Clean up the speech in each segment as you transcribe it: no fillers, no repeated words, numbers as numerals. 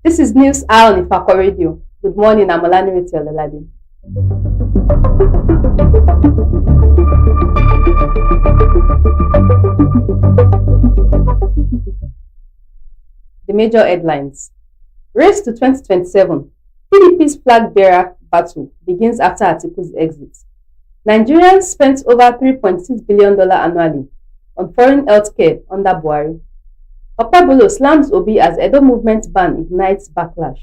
This is News Hour on Ifako Radio. Good morning, I'm Olanireti Ololade. The major headlines. Race to 2027. PDP's flag bearer battle begins after Atiku's exit. Nigerians spent over $3.6 billion annually on foreign healthcare under Buhari. Okpebholo slams Obi as Edo movement ban ignites backlash.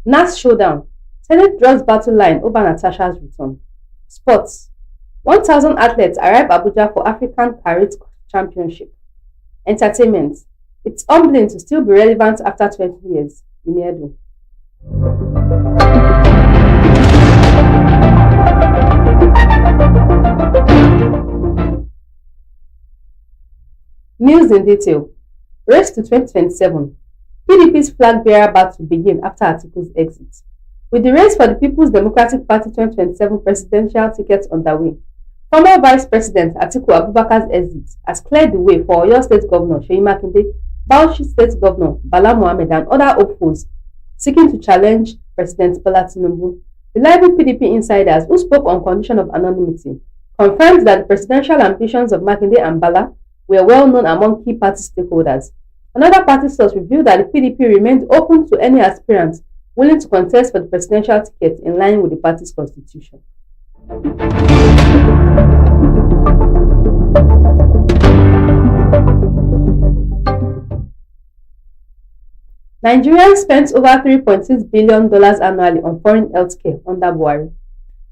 NAS showdown. Senate draws battle line over Natasha's return. Sports. 1,000 athletes arrive Abuja for African Karate Championship. Entertainment. It's humbling to still be relevant after 20 years. In Edo. News in detail. Race to 2027. PDP's flag bearer battle begin after Atiku's exit. With the race for the People's Democratic Party 2027 presidential ticket underway, former Vice President Atiku Abubakar's exit has cleared the way for Oyo State Governor Seyi Makinde, Bauchi State Governor Bala Mohammed and other hopefuls seeking to challenge President Bola Tinubu. Reliable PDP insiders who spoke on condition of anonymity confirmed that the presidential ambitions of Makinde and Bala were well known among key party stakeholders. Another party source revealed that the PDP remained open to any aspirant willing to contest for the presidential ticket in line with the party's constitution. Nigerians spent over $3.6 billion annually on foreign healthcare under Buhari.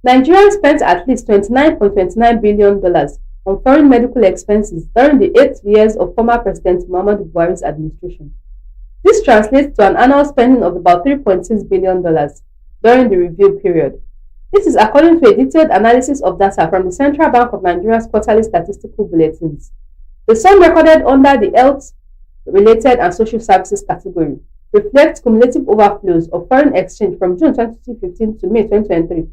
Nigerians spent at least $29.29 billion on foreign medical expenses during the 8 years of former President Muhammadu Buhari's administration. This translates to an annual spending of about $3.6 billion during the review period. This is according to a detailed analysis of data from the Central Bank of Nigeria's quarterly statistical bulletins. The sum recorded under the Health-Related and Social Services category reflects cumulative overflows of foreign exchange from June 2015 to May 2023,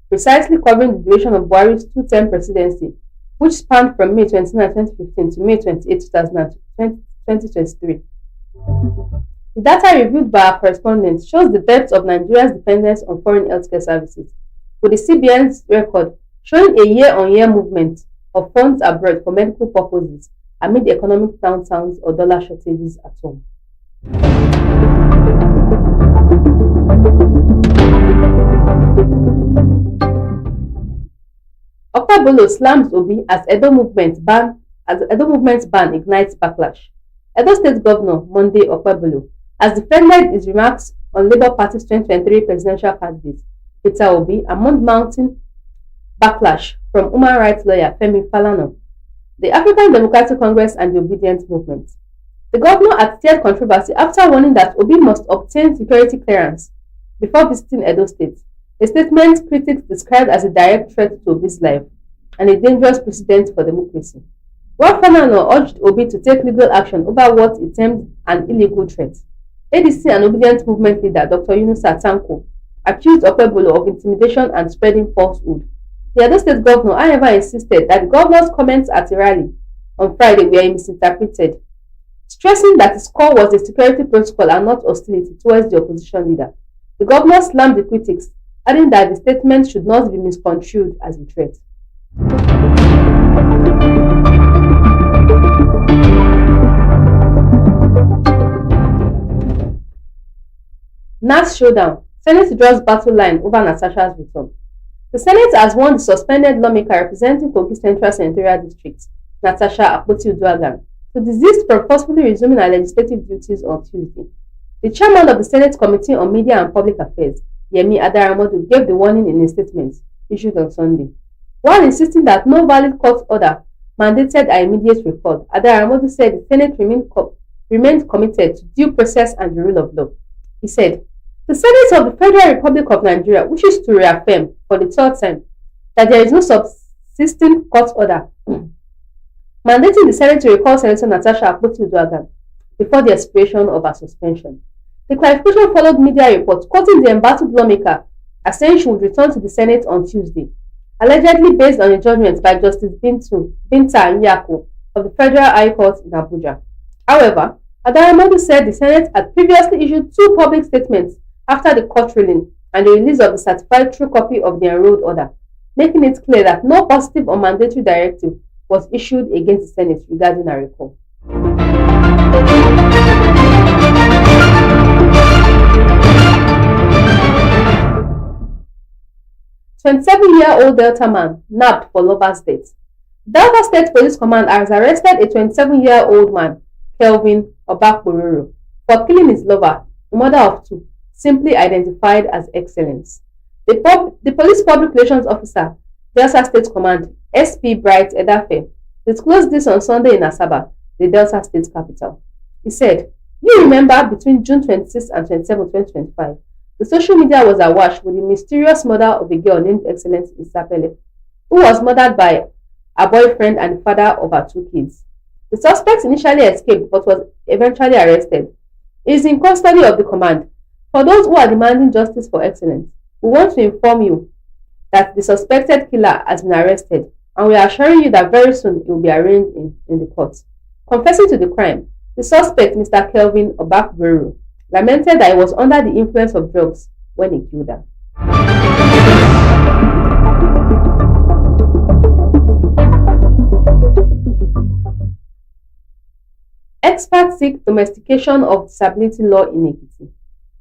precisely covering the duration of Buhari's two-term presidency, which spanned from May 29, 2015 to May 28, 2023. The data reviewed by our correspondent shows the depth of Nigeria's dependence on foreign healthcare services, with the CBN's record showing a year-on-year movement of funds abroad for medical purposes amid economic downtowns or dollar shortages at home. Okpebholo slams Obi as Edo movement ban ignites backlash. Edo State Governor Monday Okpebholo has defended his remarks on Labour Party's 2023 presidential candidate Peter Obi among mounting backlash from human rights lawyer Femi Falana, the African Democratic Congress and the Obedient Movement. The governor had stirred controversy after warning that Obi must obtain security clearance before visiting Edo State, a statement critics described as a direct threat to Obi's life and a dangerous precedent for democracy. While Falana urged Obi to take legal action over what he termed an illegal threat, ADC and Obedient Movement leader Dr. Yunusa Tanko accused Okpebholo of intimidation and spreading falsehood. The Edo State governor, however, insisted that the governor's comments at a rally on Friday were misinterpreted, stressing that his call was a security protocol and not hostility towards the opposition leader. The governor slammed the critics, adding that the statement should not be misconstrued as a threat. NAS showdown. Senate draws battle line over Natasha's return. The Senate has warned the suspended lawmaker representing Kogi Central Senatorial District, Natasha Akpoti-Uduaghan, to desist from forcefully resuming her legislative duties on Tuesday. The chairman of the Senate Committee on Media and Public Affairs, Yemi Adaramodu, gave the warning in a statement issued on Sunday. While insisting that no valid court order mandated her immediate recall, Adaramodu said the Senate remained committed to due process and the rule of law. He said, "The Senate of the Federal Republic of Nigeria wishes to reaffirm, for the third time, that there is no subsisting court order mandating the Senate to recall Senator Natasha Akpoti-Uduaghan before the expiration of her suspension." The clarification followed media reports quoting the embattled lawmaker as saying she would return to the Senate on Tuesday, allegedly based on a judgment by Justice Binta Nyako of the Federal High Court in Abuja. However, Adaramodu said the Senate had previously issued two public statements after the court ruling and the release of the certified true copy of the enrolled order, making it clear that no positive or mandatory directive was issued against the Senate regarding her recall. 27-year-old Delta man nabbed for lover's death. Delta State Police Command has arrested a 27-year-old man, Kelvin Obakbororo, for killing his lover, a mother of two, simply identified as Excellence. The police public relations officer, Delta State Command, SP Bright Edafe, disclosed this on Sunday in Asaba, the Delta State capital. He said, "You remember between June 26 and 27, 2025, the social media was awash with the mysterious murder of a girl named Excellence Isapele, who was murdered by her boyfriend and the father of her two kids. The suspect initially escaped but was eventually arrested. He is in custody of the command. For those who are demanding justice for Excellence, we want to inform you that the suspected killer has been arrested, and we are assuring you that very soon he will be arraigned in the court." Confessing to the crime, the suspect, Mr. Kelvin Obakbororo, lamented that he was under the influence of drugs when he killed her. Experts seek domestication of disability law in Ekiti.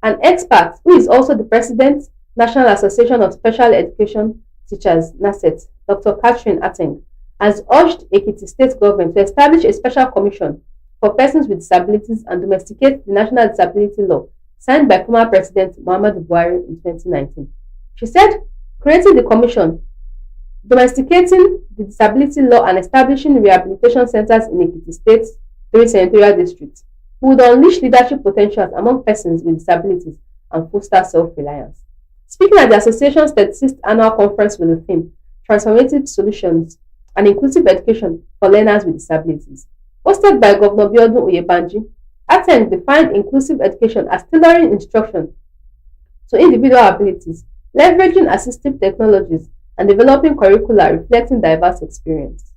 An expert, who is also the President, National Association of Special Education Teachers, NASET, Dr. Catherine Ateng, has urged Ekiti State Government to establish a special commission for persons with disabilities and domesticate the National Disability Law signed by former President Muhammadu Buhari in 2019. She said, creating the commission, domesticating the disability law and establishing rehabilitation centers in Ekiti State's 3 senatorial districts would unleash leadership potentials among persons with disabilities and foster self-reliance. Speaking at the association's 36th annual conference with the theme, Transformative Solutions and Inclusive Education for Learners with Disabilities, hosted by Governor Biodun Oyebanji, Ateng defined inclusive education as tailoring instruction to individual abilities, leveraging assistive technologies, and developing curricula reflecting diverse experience.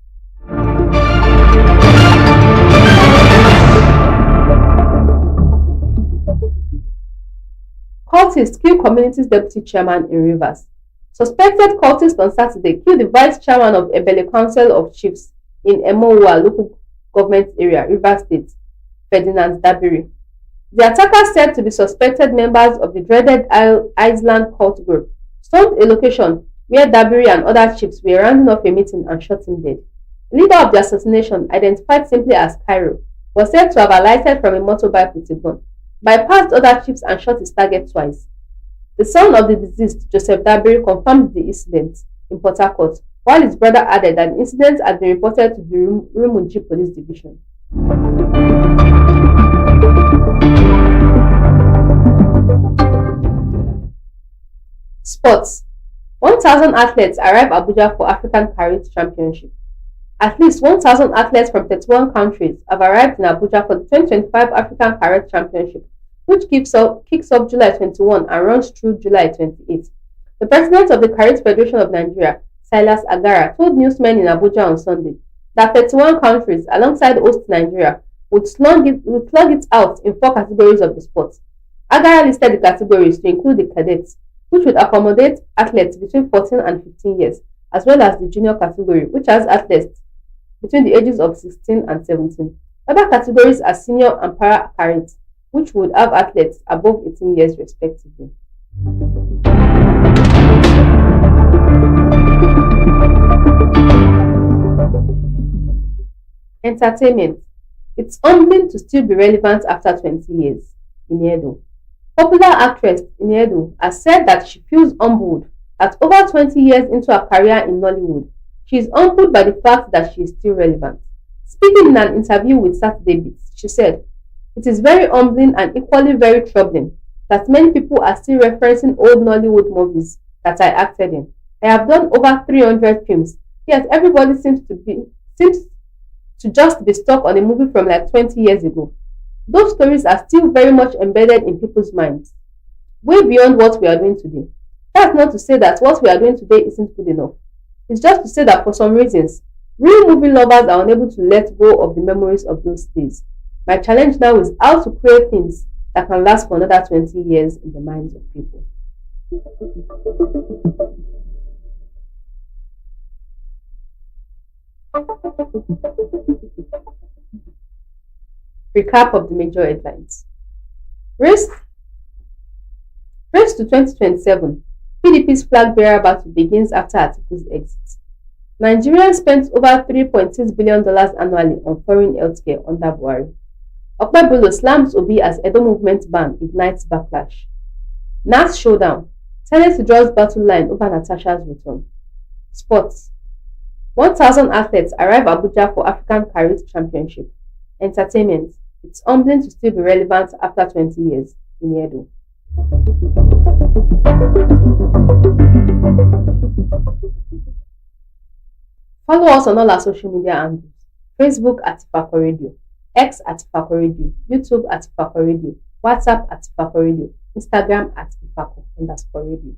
Cultists kill community's deputy chairman in Rivers. Suspected cultists on Saturday killed the vice chairman of Ebele Council of Chiefs in Emowa local government area, Rivers State, Ferdinand Dabiri. The attackers, said to be suspected members of the dreaded Island cult group, stormed a location where Dabiri and other chiefs were rounding off a meeting and shot him dead. The leader of the assassination, identified simply as Cairo, was said to have alighted from a motorbike with a gun, bypassed other chiefs and shot his target twice. The son of the deceased, Joseph Dabiri, confirmed the incident in Port Harcourt, while his brother added that the incident had been reported to the Rumunji Police Division. Sports. 1,000 athletes arrive Abuja for African Karate Championship. At least 1,000 athletes from 31 countries have arrived in Abuja for the 2025 African Karate Championship, which kicks off July 21 and runs through July 28. The president of the Karate Federation of Nigeria, Silas Agara, told newsmen in Abuja on Sunday that 31 countries, alongside host Nigeria, would slug it out in 4 categories of the sport. Agara listed the categories to include the cadets, which would accommodate athletes between 14 and 15 years, as well as the junior category, which has athletes between the ages of 16 and 17. Other categories are senior and para karate, which would have athletes above 18 years respectively. Entertainment. It's humbling to still be relevant after 20 years. Iniedo. Popular actress Iniedo has said that she feels humbled that over 20 years into her career in Nollywood, she is humbled by the fact that she is still relevant. Speaking in an interview with Saturday Beats, she said, "It is very humbling and equally very troubling that many people are still referencing old Nollywood movies that I acted in. I have done over 300 films, yet everybody seems to just be stuck on a movie from like 20 years ago. Those stories are still very much embedded in people's minds, way beyond what we are doing today. That's not to say that what we are doing today isn't good enough. It's just to say that for some reasons, real movie lovers are unable to let go of the memories of those days. My challenge now is how to create things that can last for another 20 years in the minds of people." Recap of the major headlines. Race, race to 2027. PDP's flag bearer battle begins after Atiku's exit. Nigerians spent over $3.6 billion annually on foreign healthcare under Buhari. Okpebholo slams Obi as Edo movement ban ignites backlash. NAS showdown. Senate draws battle line over Natasha's return. Sports. 1,000 athletes arrive Abuja for African Karate Championship. Entertainment. It's humbling to still be relevant after 20 years. Iniedo. Follow us on all our social media handles. Facebook at Ifako Radio, X at Ifako Radio, YouTube at Ifako Radio, WhatsApp at Ifako Radio, Instagram at Ifako_Radio.